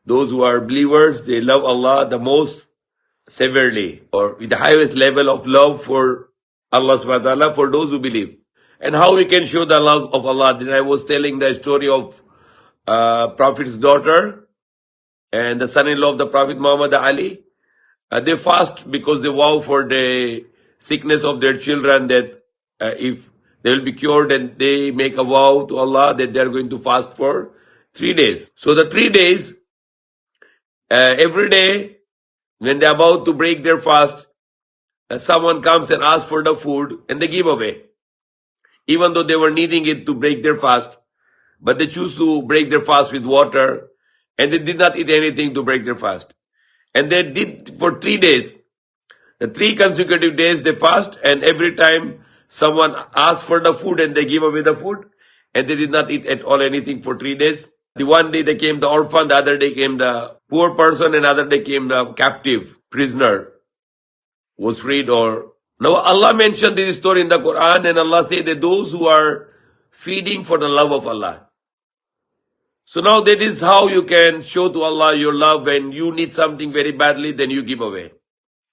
Those who are believers, they love Allah the most severely, or with the highest level of love for Allah subhanahu wa ta'ala, for those who believe. And how we can show the love of Allah? Then I was telling the story of Prophet's daughter and the son-in-law of the Prophet Muhammad Ali. They fast because they vow for the sickness of their children that if they will be cured, and they make a vow to Allah that they are going to fast for 3 days. So the 3 days, every day when they are about to break their fast, someone comes and asks for the food and they give away. Even though they were needing it to break their fast, but they choose to break their fast with water, and they did not eat anything to break their fast. And they did for 3 days. The 3 consecutive days they fast, and every time someone asks for the food and they give away the food, and they did not eat at all anything for 3 days. The one day they came the orphan, the other day came the poor person, and other day came the captive prisoner was freed. Or now Allah mentioned this story in the Quran, and Allah said that those who are feeding for the love of Allah. So now that is how you can show to Allah your love. When you need something very badly, then you give away.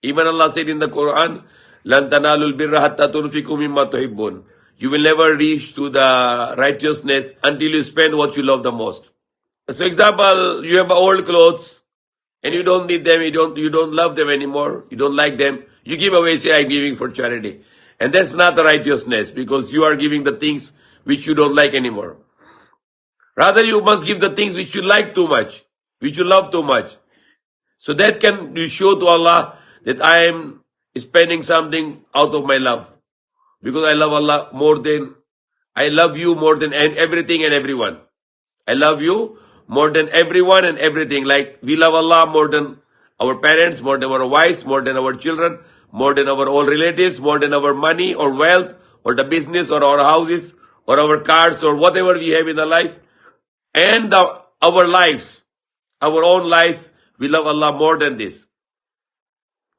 Even Allah said in the Quran, "Lan tanalul birra hatta tunfiqu mimma tuhibbun." You will never reach to the righteousness until you spend what you love the most. So example, you have old clothes and you don't need them, you don't love them anymore, you don't like them, you give away, say, I'm giving for charity. And that's not the righteousness, because you are giving the things which you don't like anymore. Rather, you must give the things which you like too much, which you love too much. So that can you show to Allah that I am spending something out of my love. Because I love Allah more than, I love you more than everything and everyone. I love you more than everyone and everything. Like we love Allah more than our parents, more than our wives, more than our children, more than our old relatives, more than our money or wealth or the business or our houses or our cars or whatever we have in the life. And our lives, our own lives, we love Allah more than this.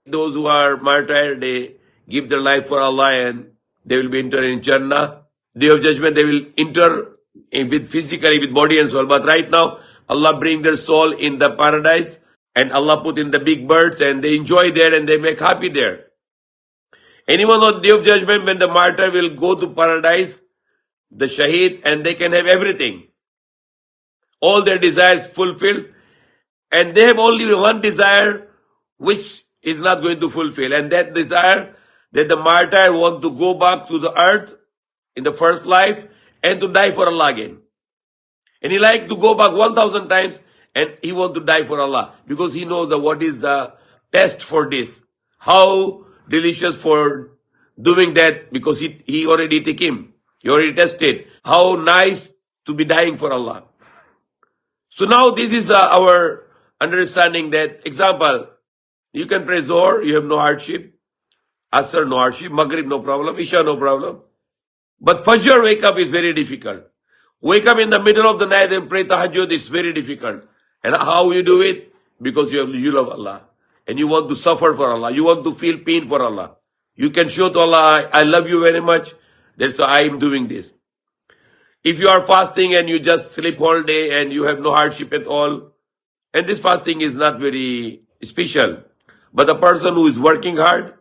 Those who are martyred, they give their life for Allah and they will be entered in Jannah. Day of Judgment, they will enter with physically, with body and soul. But right now, Allah bring their soul in the paradise, and Allah put in the big birds, and they enjoy there and they make happy there. Anyone on Day of Judgment, when the martyr will go to paradise, the shaheed, and they can have everything. All their desires fulfilled. And they have only one desire which is not going to fulfill. And that desire that the martyr want to go back to the earth in the first life and to die for Allah again. And he like to go back 1,000 times and he want to die for Allah, because he knows that what is the test for this. How delicious for doing that, because he already took him. He already tested. How nice to be dying for Allah. So now this is our understanding that, example, you can pray Zohar, you have no hardship. Asr, no hardship. Maghrib, no problem. Isha, no problem. But Fajr, wake up is very difficult. Wake up in the middle of the night and pray Tahajjud is very difficult. And how you do it? Because you love Allah. And you want to suffer for Allah. You want to feel pain for Allah. You can show to Allah, I love you very much. That's why I am doing this. If you are fasting and you just sleep all day and you have no hardship at all, and this fasting is not very special. But a person who is working hard,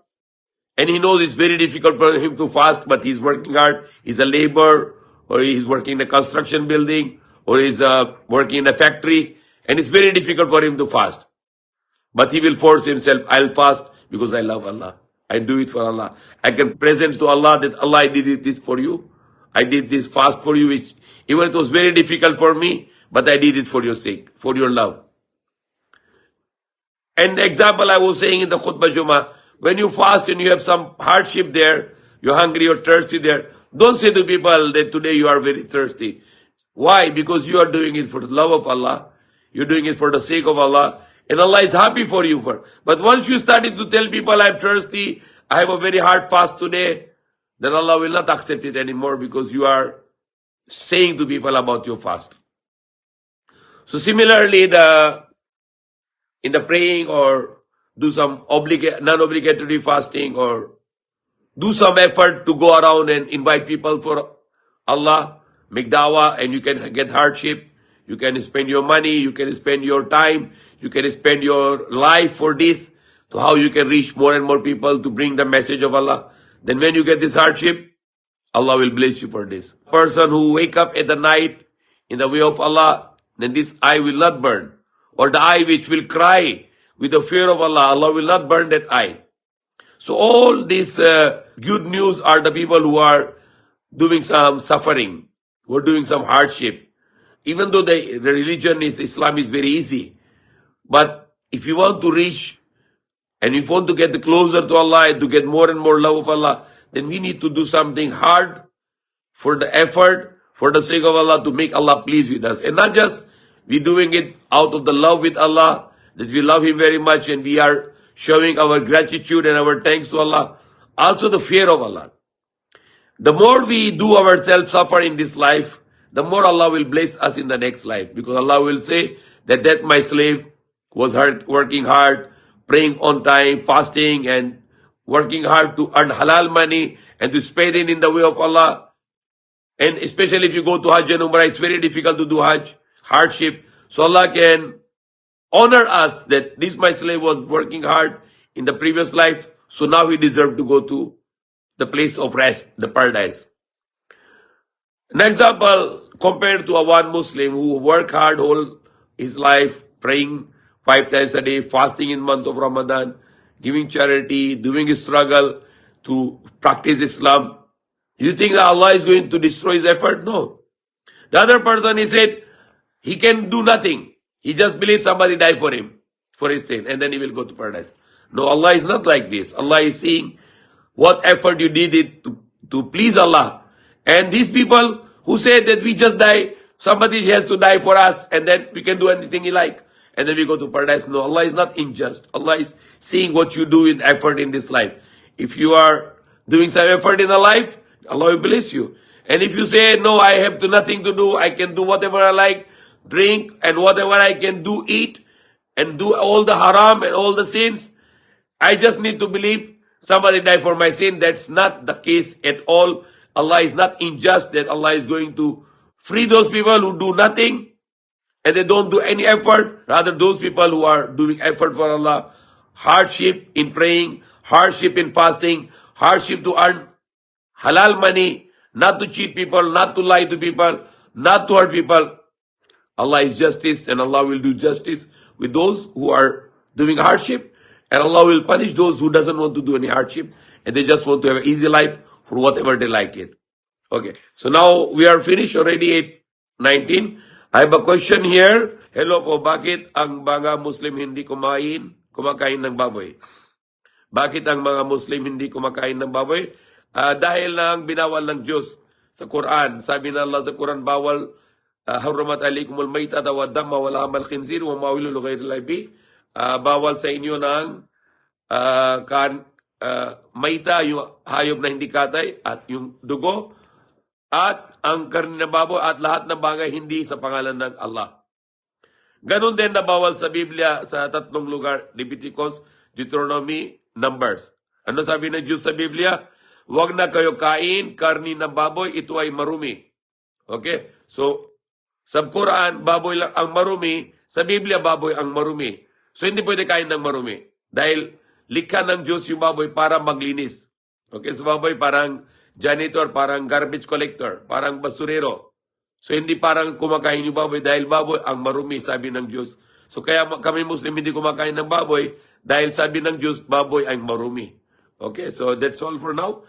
and he knows it's very difficult for him to fast, but he's working hard, he's a laborer, or he's working in a construction building, or he's working in a factory, and it's very difficult for him to fast. But he will force himself, I'll fast because I love Allah. I do it for Allah. I can present to Allah that Allah, I did this for you. I did this fast for you, which even it was very difficult for me, but I did it for your sake, for your love. And the example I was saying in the Khutbah Jummah, when you fast and you have some hardship there, you're hungry, you're thirsty there, don't say to people that today you are very thirsty. Why? Because you are doing it for the love of Allah. You're doing it for the sake of Allah. And Allah is happy for you. But once you started to tell people, I'm thirsty, I have a very hard fast today, then Allah will not accept it anymore, because you are saying to people about your fast. So similarly, in the praying, or do some non-obligatory fasting, or do some effort to go around and invite people for Allah, make dawah, and you can get hardship. You can spend your money, you can spend your time, you can spend your life for this, to how you can reach more and more people to bring the message of Allah. Then when you get this hardship, Allah will bless you for this. Person who wake up at the night in the way of Allah, then this eye will not burn. Or the eye which will cry with the fear of Allah, Allah will not burn that eye. So all these good news are the people who are doing some suffering, who are doing some hardship. Even though the religion is Islam is very easy. But if you want to reach and if you want to get closer to Allah and to get more and more love of Allah, then we need to do something hard for the effort, for the sake of Allah, to make Allah pleased with us. And not just we doing it out of the love with Allah, that we love Him very much and we are showing our gratitude and our thanks to Allah. Also the fear of Allah. The more we do ourselves suffer in this life, the more Allah will bless us in the next life. Because Allah will say that my slave was working hard, praying on time, fasting, and working hard to earn halal money and to spend it in the way of Allah. And especially if you go to Hajj and Umrah, it's very difficult to do Hajj, hardship. So Allah can honor us that this my slave was working hard in the previous life, so now he deserves to go to the place of rest, the paradise. An example, compared to a one Muslim who worked hard all his life, praying 5 times a day, fasting in month of Ramadan, giving charity, doing his struggle to practice Islam. You think that Allah is going to destroy his effort? No. The other person, he said, he can do nothing. He just believes somebody died for him, for his sin, and then he will go to paradise. No, Allah is not like this. Allah is seeing what effort you did it to please Allah. And these people who say that we just die, somebody has to die for us, and then we can do anything he like, and then we go to paradise. No, Allah is not unjust. Allah is seeing what you do with effort in this life. If you are doing some effort in the life, Allah will bless you. And if you say, no, I have nothing to do, I can do whatever I like, drink, and whatever I can do, eat, and do all the haram and all the sins, I just need to believe somebody died for my sin. That's not the case at all. Allah is not unjust that Allah is going to free those people who do nothing and they don't do any effort. Rather, those people who are doing effort for Allah, hardship in praying, hardship in fasting, hardship to earn halal money, not to cheat people, not to lie to people, not to hurt people. Allah is justice, and Allah will do justice with those who are doing hardship, and Allah will punish those who doesn't want to do any hardship and they just want to have an easy life for whatever they like it. Okay, so now we are finished already at 19. I have a question here. Hello po, bakit ang mga Muslim hindi kumakain ng baboy? Bakit ang mga Muslim hindi kumakain ng baboy? Dahil lang binawal ng Diyos sa Quran. Sabi na Allah sa Quran, bawal harumat alikumul maytata wa damma wa lahmal khinzir wa ma uhilla li ghayrillahi. Bawal sa inyo ng mayta, yung hayop na hindi katay, at yung dugo, at ang karne ng baboy, at lahat ng bagay hindi sa pangalan ng Allah. Ganon din na bawal sa Biblia sa 3 lugar, Leviticus, Deuteronomy, Numbers. Ano sabi ng Diyos sa Biblia? Huwag na kayo kain karne ng baboy, ito ay marumi. Okay? So, sa Quran, baboy lang ang marumi. Sa Biblia, baboy ang marumi. So, hindi pwede kain ng marumi. Dahil likha ng Diyos yung baboy para maglinis. Okay? So, baboy parang janitor, parang garbage collector, parang basurero. So, hindi parang kumakain yung baboy dahil baboy ang marumi, sabi ng Diyos. So, kaya kami Muslim hindi kumakain ng baboy dahil sabi ng Diyos, baboy ang marumi. Okay? So, that's all for now.